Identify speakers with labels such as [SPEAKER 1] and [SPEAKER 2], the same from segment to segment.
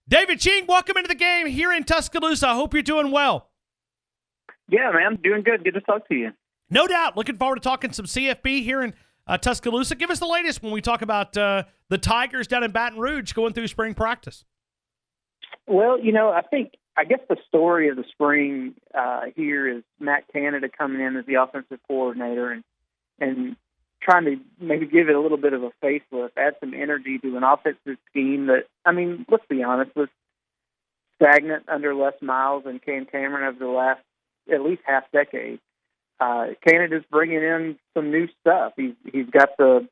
[SPEAKER 1] David Ching, welcome into the game here in Tuscaloosa. I hope you're doing well.
[SPEAKER 2] Yeah, man, doing good. Good to talk to you.
[SPEAKER 1] No doubt. Looking forward to talking some CFB here in Tuscaloosa. Give us the latest when we talk about the Tigers down in Baton Rouge going through spring practice.
[SPEAKER 2] Well, I guess the story of the spring here is Matt Canada coming in as the offensive coordinator and trying to maybe give it a little bit of a facelift, add some energy to an offensive scheme that, let's be honest, was stagnant under Les Miles and Cam Cameron over the last at least half decade. Canada's bringing in some new stuff. He's got the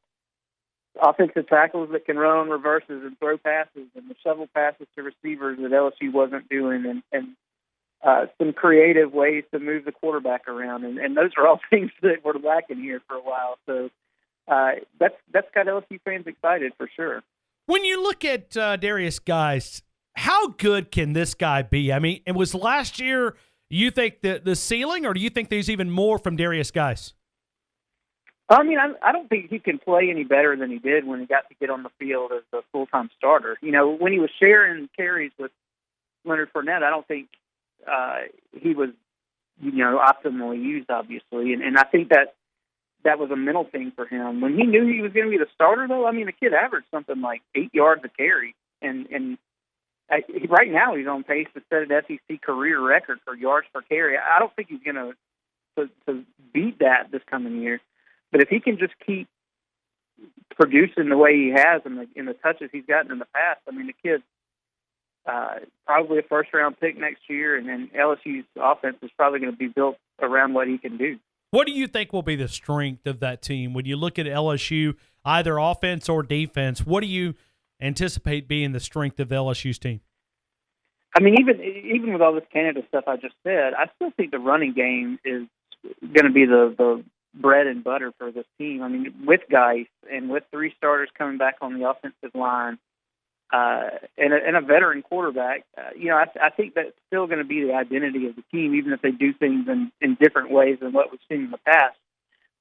[SPEAKER 2] offensive tackles that can run on reverses and throw passes and the shovel passes to receivers that LSU wasn't doing, and some creative ways to move the quarterback around. And those are all things that were lacking here for a while. So that's got LSU fans excited for sure.
[SPEAKER 1] When you look at Darius Guice, how good can this guy be? It was last year, you think the ceiling, or do you think there's even more from Darius Guice?
[SPEAKER 2] I don't think he can play any better than he did when he got to get on the field as a full-time starter. When he was sharing carries with Leonard Fournette, I don't think he was, optimally used, obviously. And I think that was a mental thing for him. When he knew he was going to be the starter, though, the kid averaged something like 8 yards a carry. And right now he's on pace to set an SEC career record for yards per carry. I don't think he's going to beat that this coming year. But if he can just keep producing the way he has in the touches he's gotten in the past, the kid's probably a first-round pick next year, and then LSU's offense is probably going to be built around what he can do.
[SPEAKER 1] What do you think will be the strength of that team? When you look at LSU, either offense or defense, what do you anticipate being the strength of LSU's team?
[SPEAKER 2] Even with all this Canada stuff I just said, I still think the running game is going to be the bread and butter for this team. With Guice and with 3 starters coming back on the offensive line, and a veteran quarterback, I think that's still going to be the identity of the team, even if they do things in different ways than what we've seen in the past.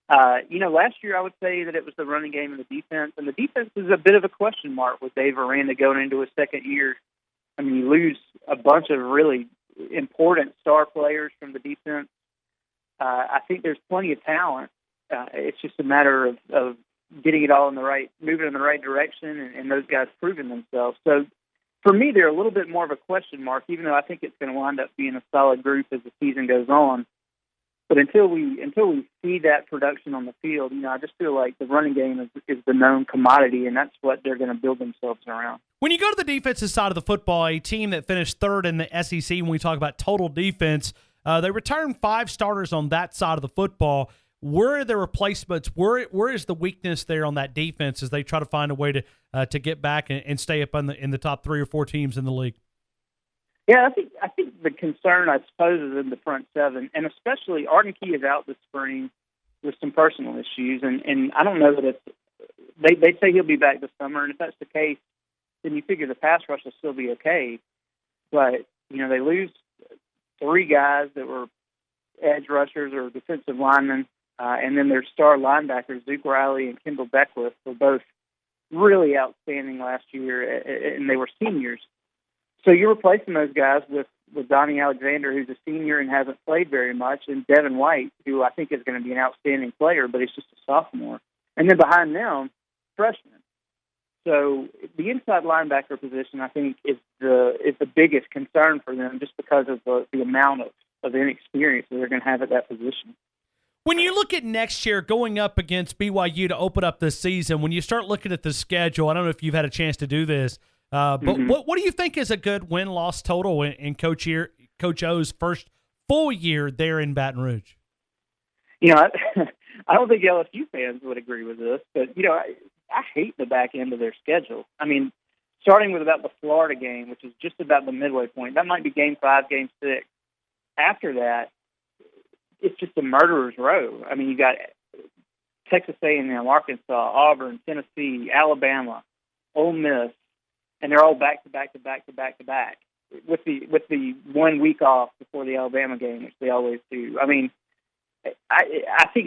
[SPEAKER 2] Last year I would say that it was the running game and the defense, and the defense is a bit of a question mark with Dave Aranda going into his second year. You lose a bunch of really important star players from the defense. I think there's plenty of talent. It's just a matter of getting it all moving in the right direction, and those guys proving themselves. So for me, they're a little bit more of a question mark, even though I think it's going to wind up being a solid group as the season goes on. But until we see that production on the field, I just feel like the running game is the known commodity, and that's what they're going to build themselves around.
[SPEAKER 1] When you go to the defensive side of the football, a team that finished third in the SEC, when we talk about total defense, they returned 5 starters on that side of the football. Where are the replacements? Where is the weakness there on that defense as they try to find a way to get back and stay up in the top 3 or 4 teams in the league?
[SPEAKER 2] Yeah, I think the concern, I suppose, is in the front 7, and especially Arden Key is out this spring with some personal issues, and I don't know that they say he'll be back this summer, and if that's the case, then you figure the pass rush will still be okay. But they lose 3 guys that were edge rushers or defensive linemen, and then their star linebackers, Duke Riley and Kendall Beckwith, were both really outstanding last year, and they were seniors. So you're replacing those guys with Donnie Alexander, who's a senior and hasn't played very much, and Devin White, who I think is going to be an outstanding player, but he's just a sophomore. And then behind them, freshmen. So the inside linebacker position, I think, is the biggest concern for them, just because of the amount of inexperience that they're going to have at that position.
[SPEAKER 1] When you look at next year going up against BYU to open up this season, when you start looking at the schedule, I don't know if you've had a chance to do this, but what do you think is a good win-loss total in Coach O's first full year there in Baton Rouge?
[SPEAKER 2] I don't think LSU fans would agree with this, but, I hate the back end of their schedule. Starting with about the Florida game, which is just about the midway point. That might be Game 5, Game 6. After that, it's just a murderer's row. You got Texas A&M, Arkansas, Auburn, Tennessee, Alabama, Ole Miss, and they're all back to back to back to back to back with the 1 week off before the Alabama game, which they always do. I think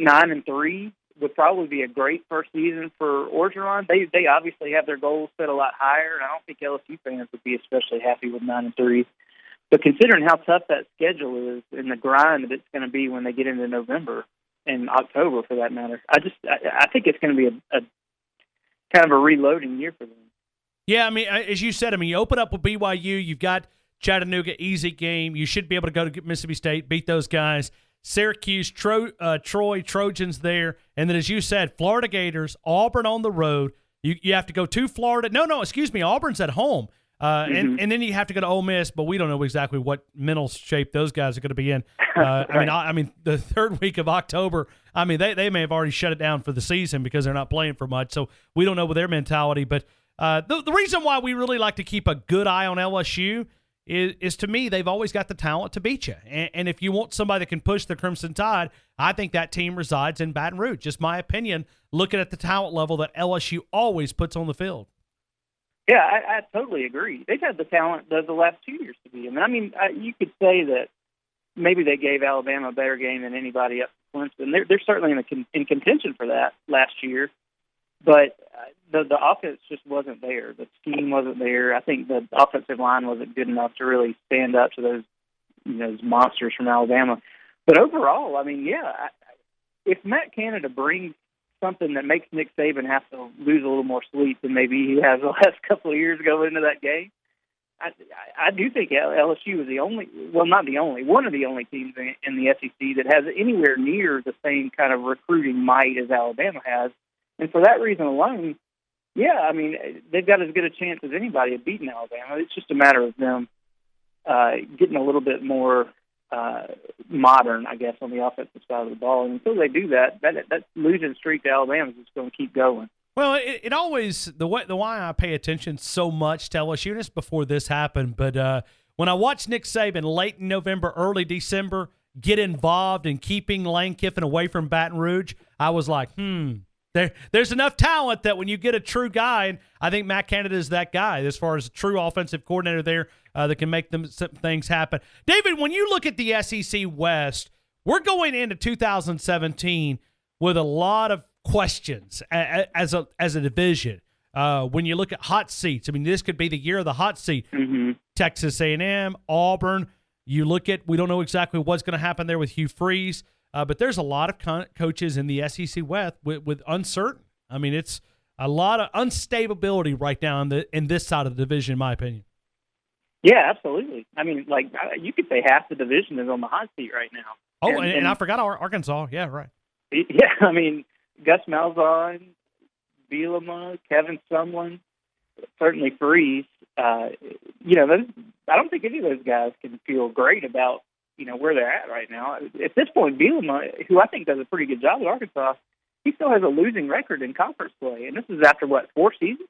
[SPEAKER 2] 9-3 would probably be a great first season for Orgeron. They obviously have their goals set a lot higher, and I don't think LSU fans would be especially happy with 9-3. But considering how tough that schedule is and the grind that it's going to be when they get into November and October, for that matter, I think it's going to be a kind of a reloading year for them.
[SPEAKER 1] Yeah, I mean, as you said, I mean, you open up with BYU, you've got Chattanooga, easy game. You should be able to go to Mississippi State, beat those guys. Syracuse, Troy, Trojans there. And then, as you said, Florida Gators, Auburn on the road. You have to go to Florida. No, excuse me, Auburn's at home. And then you have to go to Ole Miss, but we don't know exactly what mental shape those guys are going to be in.
[SPEAKER 2] Right.
[SPEAKER 1] I mean, the third week of October, I mean, they may have already shut it down for the season because they're not playing for much. So we don't know what their mentality. But the reason why we really like to keep a good eye on LSU is to me, they've always got the talent to beat you. And if you want somebody that can push the Crimson Tide, I think that team resides in Baton Rouge. Just my opinion, looking at the talent level that LSU always puts on the field.
[SPEAKER 2] Yeah, I totally agree. They've had the talent the last 2 years to be. I mean, you could say that maybe they gave Alabama a better game than anybody up to Clemson. They're certainly in contention for that last year, but the offense just wasn't there. The scheme wasn't there. I think the offensive line wasn't good enough to really stand up to those monsters from Alabama. But overall, I mean, yeah, if Matt Canada brings something that makes Nick Saban have to lose a little more sleep than maybe he has the last couple of years going into that game, I do think LSU is one of the only teams in the SEC that has anywhere near the same kind of recruiting might as Alabama has. And for that reason alone, yeah, I mean, they've got as good a chance as anybody of beating Alabama. It's just a matter of them getting a little bit more modern, I guess, on the offensive side of the ball. And until they do that losing streak to Alabama is just going to keep going.
[SPEAKER 1] Well, it always the why I pay attention so much to LSU, and it's before this happened, but when I watched Nick Saban late in November, early December get involved in keeping Lane Kiffin away from Baton Rouge, I was like, there's enough talent that when you get a true guy, and I think Matt Canada is that guy as far as a true offensive coordinator there that can make some things happen. David, when you look at the SEC West, we're going into 2017 with a lot of questions as a division. When you look at hot seats, I mean, this could be the year of the hot seat. Mm-hmm. Texas A&M, Auburn. You look at, we don't know exactly what's going to happen there with Hugh Freeze, but there's a lot of coaches in the SEC West with uncertain. I mean, it's a lot of unstability right now in this side of the division, in my opinion.
[SPEAKER 2] Yeah, absolutely. I mean, like, you could say half the division is on the hot seat right now.
[SPEAKER 1] Oh, and I forgot Arkansas. Yeah, right.
[SPEAKER 2] Yeah, I mean, Gus Malzahn, Bielema, Kevin Sumlin, certainly Freeze. I don't think any of those guys can feel great about, where they're at right now. At this point, Bielema, who I think does a pretty good job at Arkansas, he still has a losing record in conference play. And this is after, 4 seasons?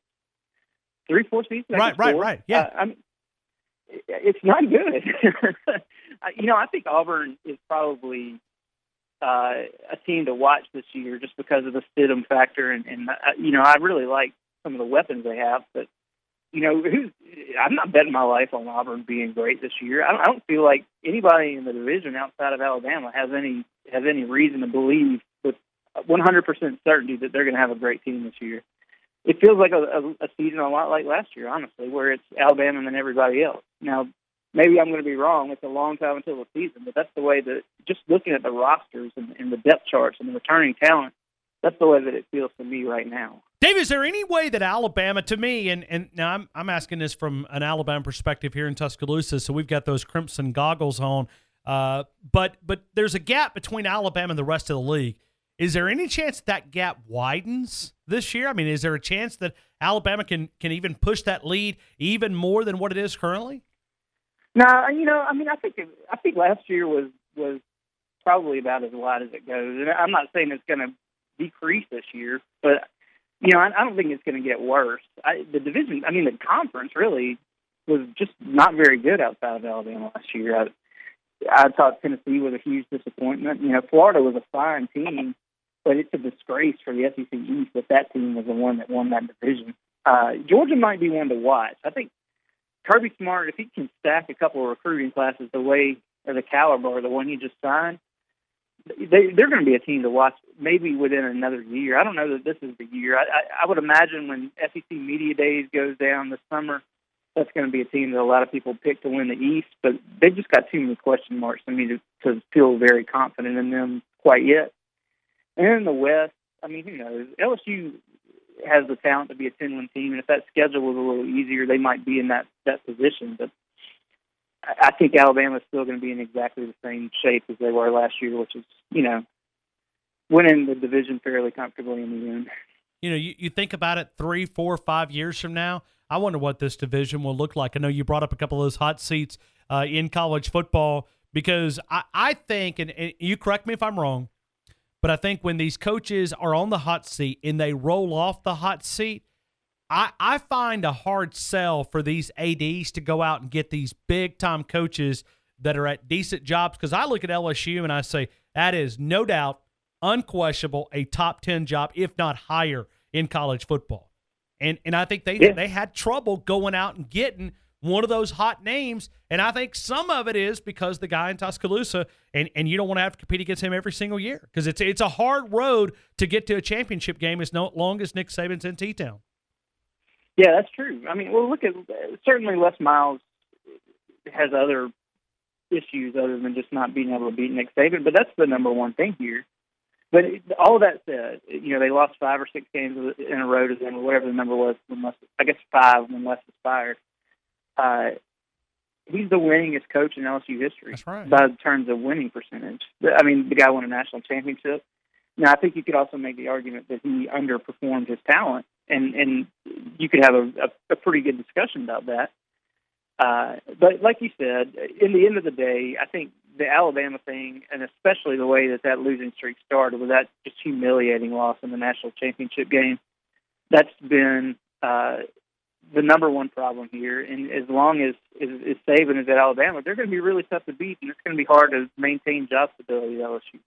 [SPEAKER 2] 4 seasons?
[SPEAKER 1] Right. Yeah.
[SPEAKER 2] I mean, it's not good. I think Auburn is probably a team to watch this year just because of the Stidham factor. And I really like some of the weapons they have. But, I'm not betting my life on Auburn being great this year. I don't feel like anybody in the division outside of Alabama has any reason to believe with 100% certainty that they're going to have a great team this year. It feels like a season a lot like last year, honestly, where it's Alabama and then everybody else. Now, maybe I'm going to be wrong. It's a long time until the season, but that's the way that, just looking at the rosters and the depth charts and the returning talent, that's the way that it feels to me right now.
[SPEAKER 1] Dave, is there any way that Alabama, to me, and now I'm asking this from an Alabama perspective here in Tuscaloosa, so we've got those crimson goggles on, but there's a gap between Alabama and the rest of the league. Is there any chance that gap widens this year? I mean, is there a chance that Alabama can even push that lead even more than what it is currently?
[SPEAKER 2] No, I think last year was probably about as wide as it goes. And I'm not saying it's going to decrease this year, but I don't think it's going to get worse. The conference really was just not very good outside of Alabama last year. I thought Tennessee was a huge disappointment. Florida was a fine team, but it's a disgrace for the SEC East that team was the one that won that division. Georgia might be one to watch. I think Kirby Smart, if he can stack a couple of recruiting classes the way or the caliber of the one he just signed, they're going to be a team to watch maybe within another year. I don't know that this is the year. I would imagine when SEC Media Days goes down this summer, that's going to be a team that a lot of people pick to win the East, but they've just got too many question marks for me to feel very confident in them quite yet. And in the West, I mean, who knows? LSU has the talent to be a 10-win team, and if that schedule was a little easier, they might be in that position. But I think Alabama's still going to be in exactly the same shape as they were last year, which is, winning the division fairly comfortably in the end.
[SPEAKER 1] You think about it 3, 4, 5 years from now, I wonder what this division will look like. I know you brought up a couple of those hot seats in college football because I think, and you correct me if I'm wrong, but I think when these coaches are on the hot seat and they roll off the hot seat, I find a hard sell for these ADs to go out and get these big-time coaches that are at decent jobs because I look at LSU and I say that is no doubt, unquestionable, a top 10 job, if not higher, in college football. And I think they had trouble going out and getting one of those hot names, and I think some of it is because the guy in Tuscaloosa, and you don't want to have to compete against him every single year because it's a hard road to get to a championship game as long as Nick Saban's in T-Town.
[SPEAKER 2] Yeah, that's true. I mean, well, look at certainly Les Miles has other issues other than just not being able to beat Nick Saban, but that's the number one thing here. But all of that said, they lost 5 or 6 games in a row to them, or whatever the number was. I guess 5 when Les was fired. He's the winningest coach in LSU history.
[SPEAKER 1] That's right.
[SPEAKER 2] By terms of winning percentage. I mean, the guy won a national championship. Now, I think you could also make the argument that he underperformed his talent, and you could have a pretty good discussion about that. But like you said, in the end of the day, I think the Alabama thing, and especially the way that losing streak started with that just humiliating loss in the national championship game, that's been the number one problem here. And as long as Saban is at Alabama, they're going to be really tough to beat, and it's going to be hard to maintain job stability at LSU.